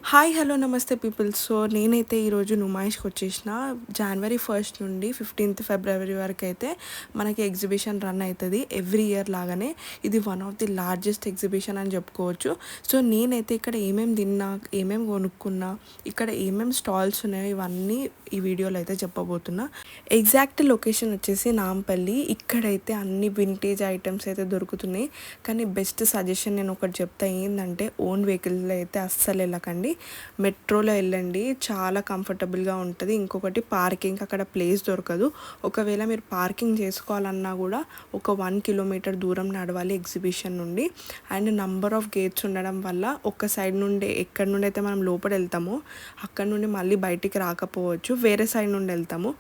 Hi hello నమస్తే people. So నేనైతే ఈరోజు నుమాయిష్కి వచ్చేసిన. జనవరి 1 నుండి 15 ఫిబ్రవరి వరకు అయితే మనకి ఎగ్జిబిషన్ రన్ అవుతుంది ఎవ్రీ ఇయర్ లాగానే. ఇది one of the largest exhibition అని చెప్పుకోవచ్చు. సో నేనైతే ఇక్కడ ఏమేమి తిన్నా, ఏమేమి కొనుక్కున్నా, ఇక్కడ ఏమేమి స్టాల్స్ ఉన్నాయో ఇవన్నీ ఈ వీడియోలో అయితే చెప్పబోతున్నా. ఎగ్జాక్ట్ లొకేషన్ వచ్చేసి నాంపల్లి. ఇక్కడైతే అన్ని వింటేజ్ ఐటమ్స్ అయితే దొరుకుతున్నాయి. కానీ బెస్ట్ సజెషన్ నేను ఒకటి చెప్తా, ఏంటంటే ఓన్ వెహికల్లో అయితే అస్సలు వెళ్ళకండి, మెట్రోలో వెళ్ళండి, చాలా కంఫర్టబుల్గా ఉంటుంది. ఇంకొకటి పార్కింగ్ అక్కడ ప్లేస్ దొరకదు. ఒకవేళ మీరు పార్కింగ్ చేసుకోవాలన్నా కూడా ఒక 1 కిలోమీటర్ దూరం నడవాలి ఎగ్జిబిషన్ నుండి. అండ్ నంబర్ ఆఫ్ గేట్స్ ఉండడం వల్ల ఒక సైడ్ నుండి, ఎక్కడి నుండి అయితే మనం లోపల వెళ్తామో అక్కడ నుండి మళ్ళీ బయటికి రాకపోవచ్చు, వేరే సైడ్ నుండి వెళ్తాము.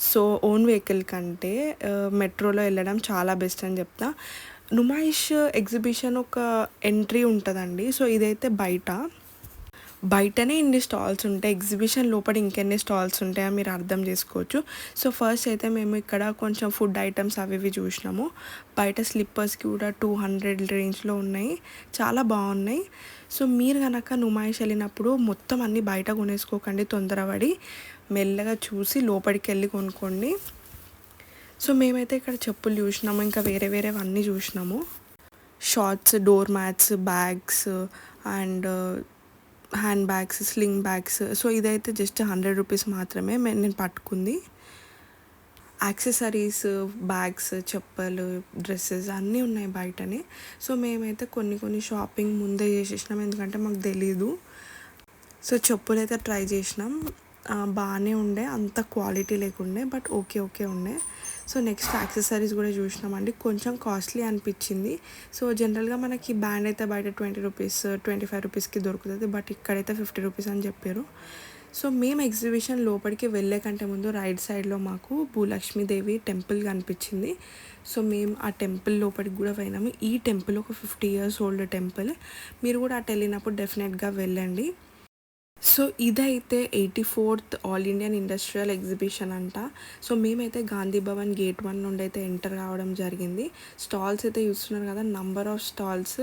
సో ఓన్ వెహికల్ కంటే మెట్రోలో వెళ్ళడం చాలా బెస్ట్ అని చెప్తా. నుమాయిష్ ఎగ్జిబిషన్ ఒక ఎంట్రీ ఉంటుందండి. సో ఇదైతే బయటనే ఇన్ని స్టాల్స్ ఉంటాయి, ఎగ్జిబిషన్ లోపల ఇంకెన్ని స్టాల్స్ ఉంటాయో మీరు అర్థం చేసుకోవచ్చు. సో ఫస్ట్ అయితే మేము ఇక్కడ కొంచెం ఫుడ్ ఐటమ్స్ అవి ఇవి చూసినాము. బయట స్లిప్పర్స్కి కూడా 200 రేంజ్లో ఉన్నాయి, చాలా బాగున్నాయి. సో మీరు కనుక నుమాయిష్ వెళ్ళినప్పుడు మొత్తం అన్నీ బయట కొనేసుకోకండి, తొందరపడి మెల్లగా చూసి లోపలికి వెళ్ళి కొనుక్కోండి. సో మేమైతే ఇక్కడ చెప్పులు చూసినాము, ఇంకా వేరేవన్నీ చూసినాము. Shorts, door mats, bags and hand bags, sling bags. So ఇదైతే జస్ట్ 100 రూపీస్ మాత్రమే నేను పట్టుకుంది. యాక్సెసరీస్, బ్యాగ్స్, చెప్పలు, డ్రెస్సెస్ అన్నీ ఉన్నాయి బయటనే. సో మేమైతే కొన్ని షాపింగ్ ముందే చేసేసినాం, ఎందుకంటే మాకు తెలీదు. సో చెప్పులు అయితే ట్రై చేసినాం, బాగానే ఉండే, అంత క్వాలిటీ లేకుండే, బట్ ఓకే ఉండే. సో నెక్స్ట్ యాక్సెసరీస్ కూడా చూసినామండి, కొంచెం కాస్ట్లీ అనిపించింది. సో జనరల్గా మనకి బ్యాండ్ అయితే బయట 20 రూపీస్, 25 రూపీస్కి దొరుకుతుంది, బట్ ఇక్కడైతే 50 రూపీస్ అని చెప్పారు. సో మేము ఎగ్జిబిషన్ లోపలికి వెళ్ళే కంటే ముందు రైట్ సైడ్లో మాకు భూలక్ష్మీదేవి టెంపుల్ కనిపించింది. సో మేము ఆ టెంపుల్ లోపలికి కూడా పోయినాము. ఈ టెంపుల్ ఒక 50 years ఓల్డ్ టెంపుల్. మీరు కూడా అటు వెళ్ళినప్పుడు డెఫినెట్గా వెళ్ళండి. సో ఇదైతే 84th all Indian industrial exhibition అంట. సో మేమైతే గాంధీ భవన్ గేట్ 1 నుండి అయితే ఎంటర్ కావడం జరిగింది. స్టాల్స్ అయితే చూస్తున్నారు కదా, నంబర్ ఆఫ్ స్టాల్స్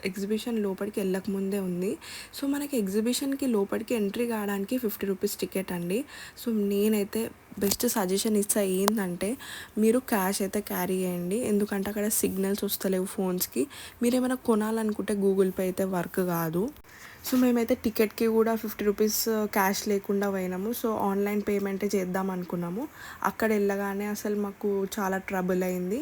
ఎగ్జిబిషన్ లోపలికి వెళ్ళకముందే ఉంది. సో మనకి ఎగ్జిబిషన్కి లోపలికి ఎంట్రీ కావడానికి 50 రూపీస్ టికెట్ అండి. సో నేనైతే బెస్ట్ సజెషన్ ఇస్తా, ఏంటంటే మీరు క్యాష్ అయితే క్యారీ చేయండి, ఎందుకంటే అక్కడ సిగ్నల్స్ వస్తలేవు ఫోన్స్కి. మీరు ఏమైనా కొనాలనుకుంటే గూగుల్ పే అయితే వర్క్ కాదు. సో మేమైతే టికెట్కి కూడా 50 రూపీస్ క్యాష్ లేకుండా పోయినాము. సో ఆన్లైన్ పేమెంటే చేద్దాం అనుకున్నాము. అక్కడ వెళ్ళగానే అసలు మాకు చాలా ట్రబుల్ అయింది.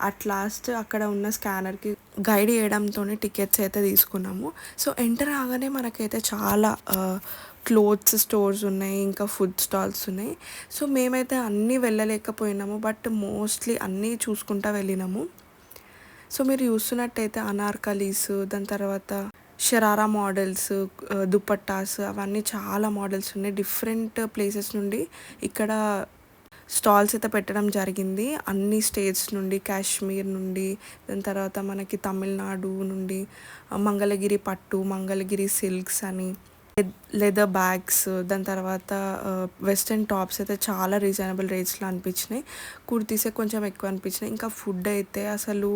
అట్ లాస్ట్ అక్కడ ఉన్న స్కానర్కి గైడ్ చేయడంతోనే టికెట్స్ అయితే తీసుకున్నాము. సో ఎంటర్ కాగానే మనకైతే చాలా క్లోత్స్ స్టోర్స్ ఉన్నాయి, ఇంకా ఫుడ్ స్టాల్స్ ఉన్నాయి. సో మేమైతే అన్నీ వెళ్ళలేకపోయినాము, బట్ మోస్ట్లీ అన్నీ చూసుకుంటూ వెళ్ళినాము. సో మీరు చూస్తున్నట్టయితే అనార్కలీస్, దాని తర్వాత షరారా మోడల్స్, దుపట్టాస్, అవన్నీ చాలా మోడల్స్ ఉన్నాయి. డిఫరెంట్ ప్లేసెస్ నుండి ఇక్కడ స్టాల్స్ అయితే పెట్టడం జరిగింది, అన్ని స్టేట్స్ నుండి, కాశ్మీర్ నుండి, దాని తర్వాత మనకి తమిళనాడు నుండి మంగళగిరి పట్టు, మంగళగిరి సిల్క్స్ అని, లెదర్ బ్యాగ్స్, దాని తర్వాత వెస్ట్రన్ టాప్స్ అయితే చాలా రీజనబుల్ రేట్స్లో అనిపించినాయి. కుర్తీసే కొంచెం ఎక్కువ అనిపించినాయి. ఇంకా ఫుడ్ అయితే అసలు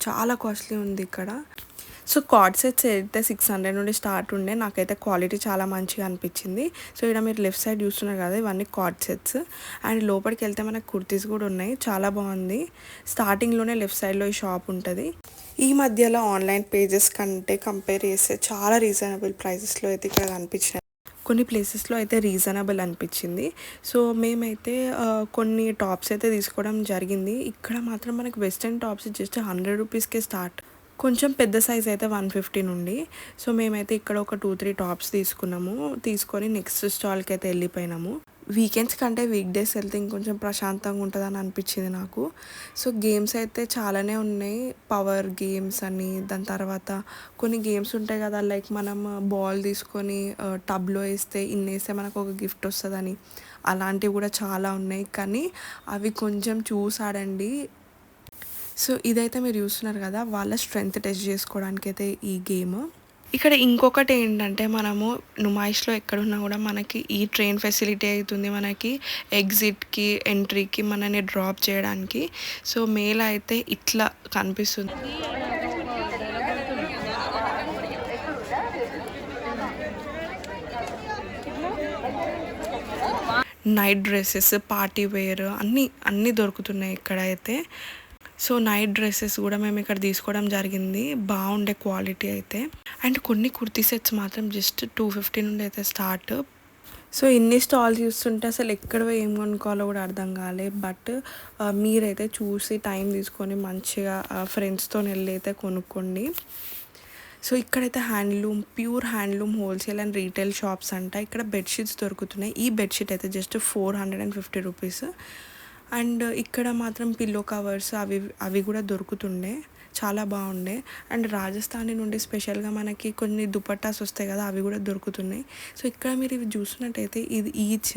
చాలా కాస్ట్లీ ఉంది ఇక్కడ. సో కార్డ్ సెట్స్ అయితే 600 నుండి స్టార్ట్ ఉండే, నాకైతే క్వాలిటీ చాలా మంచిగా అనిపించింది. సో ఇక్కడ మీరు లెఫ్ట్ సైడ్ చూస్తున్నారు కదా, ఇవన్నీ కార్డ్ సెట్స్. అండ్ లోపలికి వెళ్తే మనకు కుర్తీస్ కూడా ఉన్నాయి, చాలా బాగుంది. స్టార్టింగ్లోనే లెఫ్ట్ సైడ్లో ఈ షాప్ ఉంటుంది. ఈ మధ్యలో ఆన్లైన్ పేజెస్ కంటే కంపేర్ చేస్తే చాలా రీజనబుల్ ప్రైజెస్లో అయితే ఇక్కడ కనిపించినాయి. కొన్ని ప్లేసెస్లో అయితే రీజనబుల్ అనిపించింది. సో మేమైతే కొన్ని టాప్స్ అయితే తీసుకోవడం జరిగింది. ఇక్కడ మాత్రం మనకి వెస్ట్రన్ టాప్స్ జస్ట్ 100 రూపీస్కే స్టార్ట్, కొంచెం పెద్ద సైజ్ అయితే 150 నుండి. సో మేమైతే ఇక్కడ ఒక 2-3 టాప్స్ తీసుకొని నెక్స్ట్ స్టాల్కి అయితే వెళ్ళిపోయినాము. వీకెండ్స్ కంటే వీక్ డేస్ వెళ్తే ఇంకొంచెం ప్రశాంతంగా ఉంటుందని అనిపించింది నాకు. సో గేమ్స్ అయితే చాలానే ఉన్నాయి, పవర్ గేమ్స్ అని, దాని తర్వాత కొన్ని గేమ్స్ ఉంటాయి కదా, లైక్ మనం బాల్ తీసుకొని టబ్లో వేస్తే ఇన్నేస్తే మనకు ఒక గిఫ్ట్ వస్తుందని, అలాంటివి కూడా చాలా ఉన్నాయి. కానీ అవి కొంచెం చూసాడండి. సో ఇదైతే మీరు చూస్తున్నారు కదా, వాళ్ళ స్ట్రెంగ్త్ టెస్ట్ చేసుకోవడానికి అయితే ఈ గేమ్. ఇక్కడ ఇంకొకటి ఏంటంటే, మనము నుమాయిష్లో ఎక్కడున్నా కూడా మనకి ఈ ట్రైన్ ఫెసిలిటీ అవుతుంది, మనకి ఎగ్జిట్కి ఎంట్రీకి మనని డ్రాప్ చేయడానికి. సో మేల్ అయితే ఇట్లా కనిపిస్తుంది. నైట్ డ్రెస్సెస్, పార్టీ వేర్ అన్నీ దొరుకుతున్నాయి ఇక్కడైతే. సో నైట్ డ్రెస్సెస్ కూడా మేము ఇక్కడ తీసుకోవడం జరిగింది, బాగుండే క్వాలిటీ అయితే. అండ్ కొన్ని కుర్తీ సెట్స్ మాత్రం జస్ట్ 250 నుండి అయితే స్టార్ట్. సో ఇన్ని స్టాల్స్ చూస్తుంటే అసలు ఎక్కడ ఏం కొనుక్కోవాలో కూడా అర్థం కాలే. బట్ మీరైతే చూసి టైం తీసుకొని మంచిగా ఫ్రెండ్స్తో వెళ్ళి అయితే కొనుక్కోండి. సో ఇక్కడైతే pure handloom wholesale and retail shops అంట. ఇక్కడ బెడ్షీట్స్ దొరుకుతున్నాయి. ఈ బెడ్షీట్ అయితే జస్ట్ 450 రూపీస్. అండ్ ఇక్కడ మాత్రం పిల్లో కవర్స్ అవి కూడా దొరుకుతుండే, చాలా బాగుండే. అండ్ రాజస్థానీ నుండి స్పెషల్గా మనకి కొన్ని దుపట్టాస్ వస్తాయి కదా, అవి కూడా దొరుకుతున్నాయి. సో ఇక్కడ మీరు ఇవి చూసినట్టయితే ఇది ఈచ్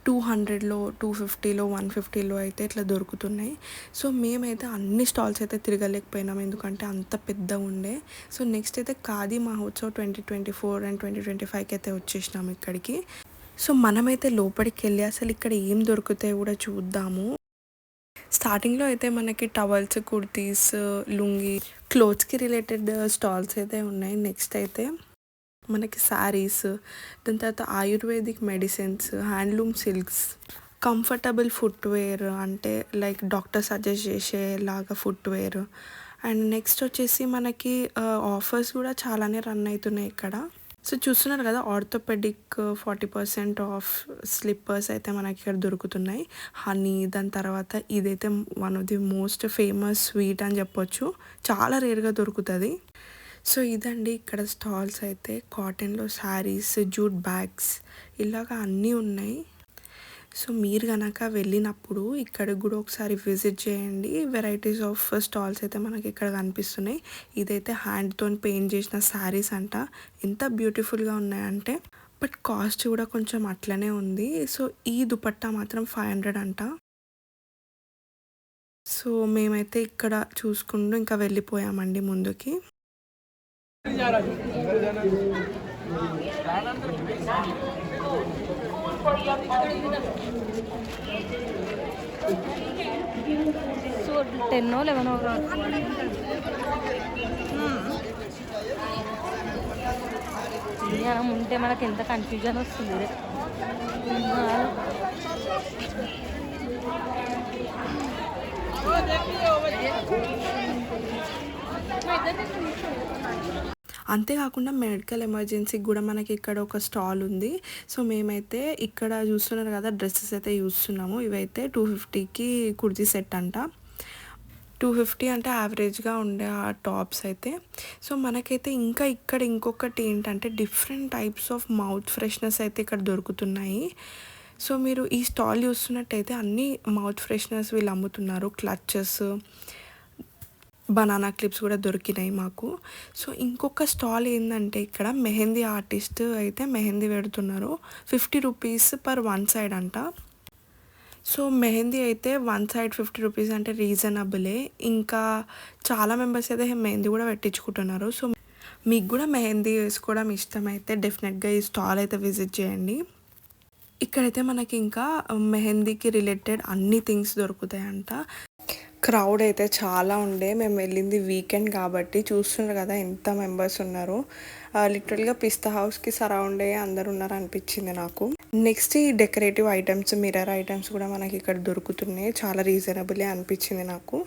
200లో, 250లో, 150లో అయితే ఇట్లా దొరుకుతున్నాయి. సో మేమైతే అన్ని స్టాల్స్ అయితే తిరగలేకపోయినాం, ఎందుకంటే అంత పెద్ద ఉండే. సో నెక్స్ట్ అయితే ఖాదీ మహోత్సవ్ 2024 అండ్ 2025కి అయితే వచ్చేసినాం ఇక్కడికి. సో మనమైతే లోపలికి వెళ్ళి అసలు ఇక్కడ ఏం దొరుకుతాయో కూడా చూద్దాము. స్టార్టింగ్లో అయితే మనకి టవల్స్, కుర్తీస్, లుంగి, క్లోత్స్కి రిలేటెడ్ స్టాల్స్ అయితే ఉన్నాయి. నెక్స్ట్ అయితే మనకి శారీస్, దాని తర్వాత ayurvedic medicines, handloom silks, comfortable footwear అంటే లైక్ డాక్టర్ సజెస్ట్ చేసేలాగా ఫుట్వేర్. అండ్ నెక్స్ట్ వచ్చేసి మనకి ఆఫర్స్ కూడా చాలానే రన్ అవుతున్నాయి ఇక్కడ. సో చూస్తున్నారు కదా, ఆర్థోపెడిక్ 40% ఆఫ్ స్లిప్పర్స్ అయితే మనకి ఇక్కడ దొరుకుతున్నాయి. హనీ, దాని తర్వాత ఇదైతే one of the most famous sweet అని చెప్పొచ్చు, చాలా రేర్గా దొరుకుతుంది. సో ఇదండి ఇక్కడ స్టాల్స్ అయితే. కాటన్లో శారీస్, జూట్ బ్యాగ్స్ ఇలాగా అన్నీ ఉన్నాయి. సో మీరు కనుక వెళ్ళినప్పుడు ఇక్కడికి కూడా ఒకసారి విజిట్ చేయండి. వెరైటీస్ ఆఫ్ స్టాల్స్ అయితే మనకి ఇక్కడ కనిపిస్తున్నాయి. ఇదైతే హ్యాండ్తో పెయింట్ చేసిన శారీస్ అంట, ఎంత బ్యూటిఫుల్గా ఉన్నాయంటే. బట్ కాస్ట్ కూడా కొంచెం అట్లనే ఉంది. సో ఈ దుపట్టా మాత్రం 500 అంట. సో మేమైతే ఇక్కడ చూసుకుంటూ ఇంకా వెళ్ళిపోయామండి ముందుకి. సో 10 11 జ్ఞానం ఉంటే మనకి ఎంత కన్ఫ్యూజన్ వస్తుంది. అంతేకాకుండా మెడికల్ ఎమర్జెన్సీకి కూడా మనకి ఇక్కడ ఒక స్టాల్ ఉంది. సో మేమైతే ఇక్కడ చూస్తున్నారు కదా, డ్రెస్సెస్ అయితే చూస్తున్నాము. ఇవైతే 250కి కుర్తీ సెట్ అంట. 250 అంటే యావరేజ్గా ఉండే ఆ టాప్స్ అయితే. సో మనకైతే ఇంకా ఇక్కడ ఇంకొకటి ఏంటంటే different types of mouth fresheners అయితే ఇక్కడ దొరుకుతున్నాయి. సో మీరు ఈ స్టాల్ చూస్తున్నట్టయితే అన్ని మౌత్ ఫ్రెషనర్స్ వీళ్ళు అమ్ముతున్నారు. క్లచెస్, బనానా క్లిప్స్ కూడా దొరికినాయి మాకు. సో ఇంకొక స్టాల్ ఏంటంటే ఇక్కడ మెహందీ ఆర్టిస్ట్ అయితే మెహందీ పెడుతున్నారు. 50 రూపీస్ పర్ వన్ సైడ్ అంట. సో మెహందీ అయితే వన్ సైడ్ 50 రూపీస్ అంటే రీజనబులే. ఇంకా చాలా మెంబర్స్ అయితే మెహందీ కూడా పెట్టించుకుంటున్నారు. సో మీకు కూడా మెహందీ వేసుకోవడం ఇష్టమైతే డెఫినెట్గా ఈ స్టాల్ అయితే విజిట్ చేయండి. ఇక్కడైతే మనకి ఇంకా మెహందీకి రిలేటెడ్ అన్ని థింగ్స్ దొరుకుతాయంట. క్రౌడ్ అయితే చాలా ఉండే, మేము వెళ్ళింది వీకెండ్ కాబట్టి. చూస్తున్నారు కదా ఎంత మెంబర్స్ ఉన్నారు. లిటరల్గా పిస్తా హౌస్కి సరౌండ్ అయ్యి అందరు ఉన్నారు అనిపించింది నాకు. నెక్స్ట్ ఈ డెకరేటివ్ ఐటమ్స్, మిర్రర్ ఐటమ్స్ కూడా మనకి ఇక్కడ దొరుకుతున్నాయి. చాలా రీజనబుల్లే అనిపించింది నాకు.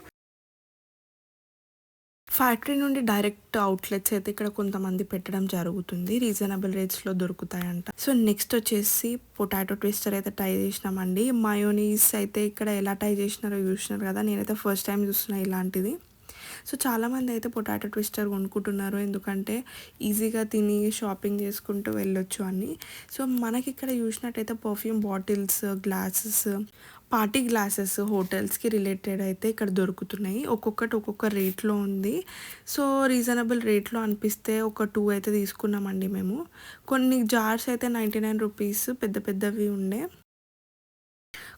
ఫ్యాక్టరీ నుండి డైరెక్ట్ అవుట్లెట్స్ అయితే ఇక్కడ కొంతమంది పెట్టడం జరుగుతుంది. రీజనబుల్ రేట్స్లో దొరుకుతాయంట. సో నెక్స్ట్ వచ్చేసి పొటాటో ట్విస్టర్ అయితే ట్రై చేసినామండి. మయోనీస్ అయితే ఇక్కడ ఎలా ట్రై చేసినారో చూసినారు కదా, నేనైతే ఫస్ట్ టైం చూస్తున్నా ఇలాంటిది. సో చాలామంది అయితే పొటాటో ట్విస్టర్ కొనుక్కుంటున్నారు, ఎందుకంటే ఈజీగా తిని షాపింగ్ చేసుకుంటూ వెళ్ళొచ్చు అని. సో మనకి ఇక్కడ చూసినట్టయితే perfume bottles, glasses, party glasses హోటల్స్కి రిలేటెడ్ అయితే ఇక్కడ దొరుకుతున్నాయి. ఒక్కొక్కటి ఒక్కొక్క రేట్లో ఉంది. సో రీజనబుల్ రేట్లో అనిపిస్తే ఒక 2 అయితే తీసుకున్నామండి మేము. కొన్ని జార్స్ అయితే 99 రూపీస్ పెద్ద పెద్దవి ఉండే,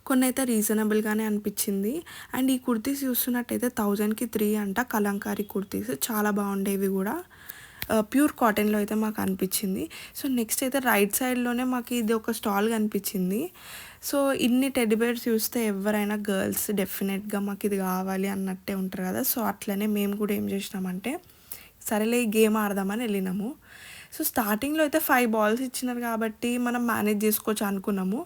కొన్ని అయితే రీజనబుల్గానే అనిపించింది. అండ్ ఈ కుర్తీస్ చూస్తున్నట్టయితే 1000కి 3 అంట. కలంకారీ కుర్తీస్ చాలా బాగుండేవి కూడా. ప్యూర్ కాటన్లో అయితే మాకు అనిపించింది. సో నెక్స్ట్ అయితే రైట్ సైడ్లోనే మాకు ఇది ఒక స్టాల్ కనిపించింది. సో ఇన్ని టెడ్డీ బేర్స్ చూస్తే ఎవరైనా గర్ల్స్ డెఫినెట్గా మాకు ఇది కావాలి అన్నట్టే ఉంటారు కదా. సో అట్లనే మేము కూడా ఏం చేసినామంటే సరేలే ఈ గేమ్ ఆడదామని వెళ్ళినాము. సో స్టార్టింగ్లో అయితే 5 బాల్స్ ఇచ్చినారు కాబట్టి మనం మేనేజ్ చేసుకోవచ్చు అనుకున్నాము.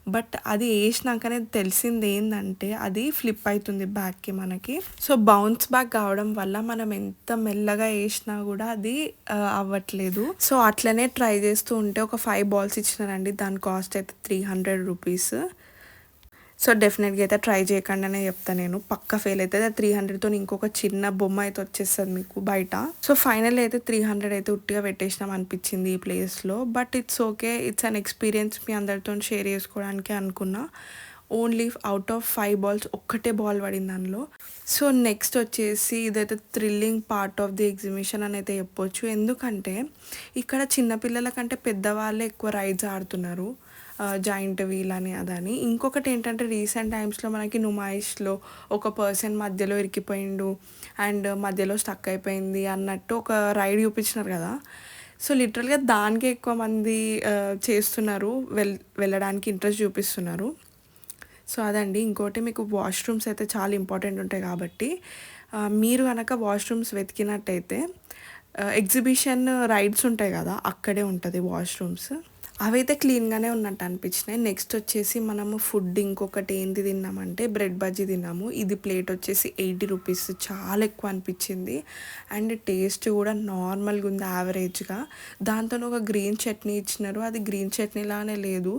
బట్ అది వేసినాకనే తెలిసింది ఏంటంటే అది ఫ్లిప్ అవుతుంది బ్యాక్కి మనకి. సో బౌన్స్ బ్యాక్ కావడం వల్ల మనం ఎంత మెల్లగా వేసినా కూడా అది అవ్వట్లేదు. సో అట్లనే ట్రై చేస్తూ ఉంటే ఒక 5 balls ఇచ్చినారండి. దాని కాస్ట్ అయితే 300 రూపీస్. సో డెఫినెట్గా అయితే ట్రై చేయకుండానే చెప్తాను నేను, పక్కా ఫెయిల్ అవుతుంది. 300తో ఇంకొక చిన్న బొమ్మ అయితే వచ్చేస్తుంది మీకు బయట. సో ఫైనల్ అయితే 300 అయితే ఉట్టిగా పెట్టేసినాం అనిపించింది ఈ ప్లేస్లో. But it's okay, it's an experience మీ అందరితో షేర్ చేసుకోవడానికి అనుకున్నా. ఓన్లీ అవుట్ ఆఫ్ 5 balls ఒక్కటే బాల్ పడింది దానిలో. సో నెక్స్ట్ వచ్చేసి ఇదైతే thrilling part of the exhibition అని అయితే చెప్పొచ్చు. ఎందుకంటే ఇక్కడ చిన్నపిల్లల కంటే పెద్దవాళ్ళే ఎక్కువ రైడ్స్ ఆడుతున్నారు, జాయింట్ వీల్ అని అదని. ఇంకొకటి ఏంటంటే రీసెంట్ టైమ్స్లో మనకి నుమాయిష్లో ఒక పర్సన్ మధ్యలో ఇరికిపోయిండు అండ్ మధ్యలో స్టక్ అయిపోయింది అన్నట్టు ఒక రైడ్ చూపించినారు కదా. సో లిటరల్గా దానికే ఎక్కువ మంది చేస్తున్నారు, వెళ్ళడానికి ఇంట్రెస్ట్ చూపిస్తున్నారు. సో అదండి. ఇంకోటి మీకు వాష్రూమ్స్ అయితే చాలా ఇంపార్టెంట్ ఉంటాయి కాబట్టి మీరు కనుక వాష్రూమ్స్ వెతికినట్టయితే ఎగ్జిబిషన్ రైడ్స్ ఉంటాయి కదా, అక్కడే ఉంటుంది వాష్రూమ్స్. అవైతే క్లీన్గానే ఉన్నట్టు అనిపించినాయి. నెక్స్ట్ వచ్చేసి మనము ఫుడ్ ఇంకొకటి ఏంటి తిన్నామంటే బ్రెడ్ బజ్జీ తిన్నాము. ఇది ప్లేట్ వచ్చేసి 80 రూపీస్, చాలా ఎక్కువ అనిపించింది. అండ్ టేస్ట్ కూడా నార్మల్గా ఉంది, యావరేజ్గా. దాంతో ఒక గ్రీన్ చట్నీ ఇచ్చినారు, అది గ్రీన్ చట్నీలానే లేదు.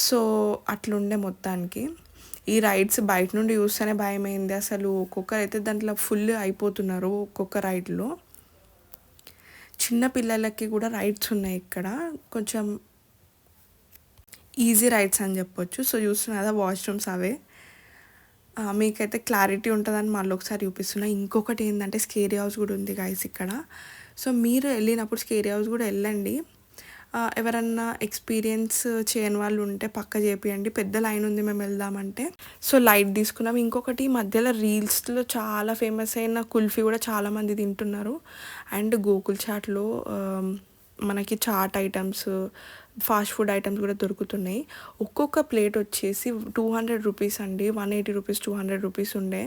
సో అట్లుండే మొత్తానికి. ఈ రైడ్స్ బయట నుండి చూస్తేనే భయమైంది అసలు. ఒక్కొక్కరు అయితే దాంట్లో ఫుల్ అయిపోతున్నారు ఒక్కొక్క రైడ్లో. చిన్న పిల్లలకి కూడా రైడ్స్ ఉన్నాయి ఇక్కడ, కొంచెం ఈజీ రైడ్స్ అని చెప్పొచ్చు. సో చూస్తున్నా కదా వాష్రూమ్స్ అవే. మీకైతే క్లారిటీ ఉంటుందని మళ్ళీ ఒకసారి చూపిస్తున్నా. ఇంకొకటి ఏంటంటే స్కేరీ హౌస్ కూడా ఉంది గైస్ ఇక్కడ. సో మీరు వెళ్ళినప్పుడు స్కేరీ హౌస్ కూడా వెళ్ళండి. ఎవరన్నా ఎక్స్పీరియన్స్ చేయని వాళ్ళు ఉంటే పక్క చేపియండి, పెద్ద లైన్ ఉంది మేము వెళ్దామంటే. సో లైట్ తీసుకున్నాం. ఇంకొకటి మధ్యలో రీల్స్లో చాలా ఫేమస్ అయిన కుల్ఫీ కూడా చాలామంది తింటున్నారు. అండ్ గోకుల్ చాట్లో మనకి chat items, fast food items కూడా దొరుకుతున్నాయి. ఒక్కొక్క ప్లేట్ వచ్చేసి 200 రూపీస్ అండి. 180 రూపీస్ 200 రూపీస్ ఉండే.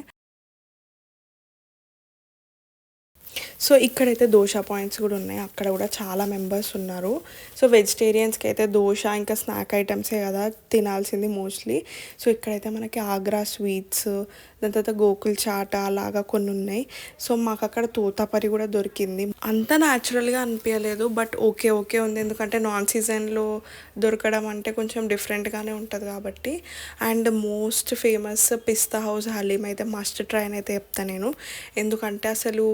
సో ఇక్కడైతే దోశ పాయింట్స్ కూడా ఉన్నాయి, అక్కడ కూడా చాలా మెంబర్స్ ఉన్నారు. సో వెజిటేరియన్స్కి అయితే దోశ ఇంకా స్నాక్ ఐటమ్సే కదా తినాల్సింది మోస్ట్లీ. సో ఇక్కడైతే మనకి ఆగ్రా స్వీట్స్, దాని తర్వాత గోకుల్ చాట్ అలాగా కొన్ని ఉన్నాయి. సో మాకు అక్కడ తోతాపరి కూడా దొరికింది. అంత న్యాచురల్గా అనిపించలేదు, బట్ ఓకే ఉంది. ఎందుకంటే నాన్ సీజన్లో దొరకడం అంటే కొంచెం డిఫరెంట్గానే ఉంటుంది కాబట్టి. And most famous pista house haleem అయితే మస్ట్ ట్రై అని అయితే చెప్తాను నేను. ఎందుకంటే అసలు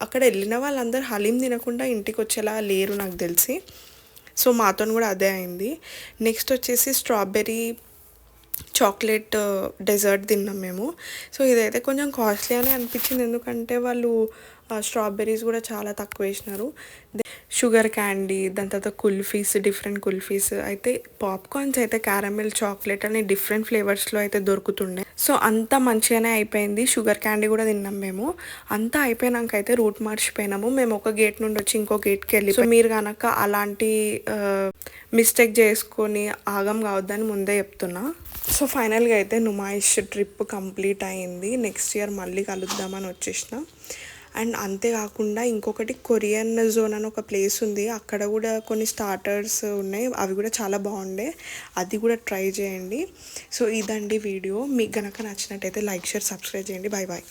అక్కడ వెళ్ళిన వాళ్ళందరూ హలీం తినకుండా ఇంటికి వచ్చేలా లేరు నాకు తెలిసి. సో మాతో కూడా అదే అయింది. నెక్స్ట్ వచ్చేసి స్ట్రాబెర్రీ చాక్లెట్ డెజర్ట్ తిన్నాం మేము. సో ఇదైతే కొంచెం కాస్ట్లీ అని అనిపించింది, ఎందుకంటే వాళ్ళు స్ట్రాబెర్రీస్ కూడా చాలా తక్కువ వేసినారు. షుగర్ క్యాండీ, దాని తర్వాత కుల్ఫీస్, డిఫరెంట్ కుల్ఫీస్ అయితే, పాప్కార్న్స్ అయితే క్యారమెల్ చాక్లెట్ అని డిఫరెంట్ ఫ్లేవర్స్లో అయితే దొరుకుతుండే. సో అంతా మంచిగానే అయిపోయింది. షుగర్ క్యాండీ కూడా తిన్నాం మేము. అంతా అయిపోయినాక అయితే రూట్ మర్చిపోయినాము. మేము ఒక గేట్ నుండి వచ్చి ఇంకో గేట్కి వెళ్ళి. సో మీరు కనుక అలాంటి మిస్టేక్ చేసుకొని ఆగం కావద్దని ముందే చెప్తున్నా. సో ఫైనల్గా అయితే నుమాయిష్ ట్రిప్ కంప్లీట్ అయింది. నెక్స్ట్ ఇయర్ మళ్ళీ కలుద్దామని వచ్చేసిన. అండ్ అంతేకాకుండా ఇంకొకటి కొరియన్ జోన్ అని ఒక ప్లేస్ ఉంది, అక్కడ కూడా కొన్ని స్టార్టర్స్ ఉన్నాయి, అవి కూడా చాలా బాగుండే, అది కూడా ట్రై చేయండి. సో ఇదండి వీడియో. మీకు కనుక నచ్చినట్టయితే లైక్, షేర్, సబ్స్క్రైబ్ చేయండి. బాయ్.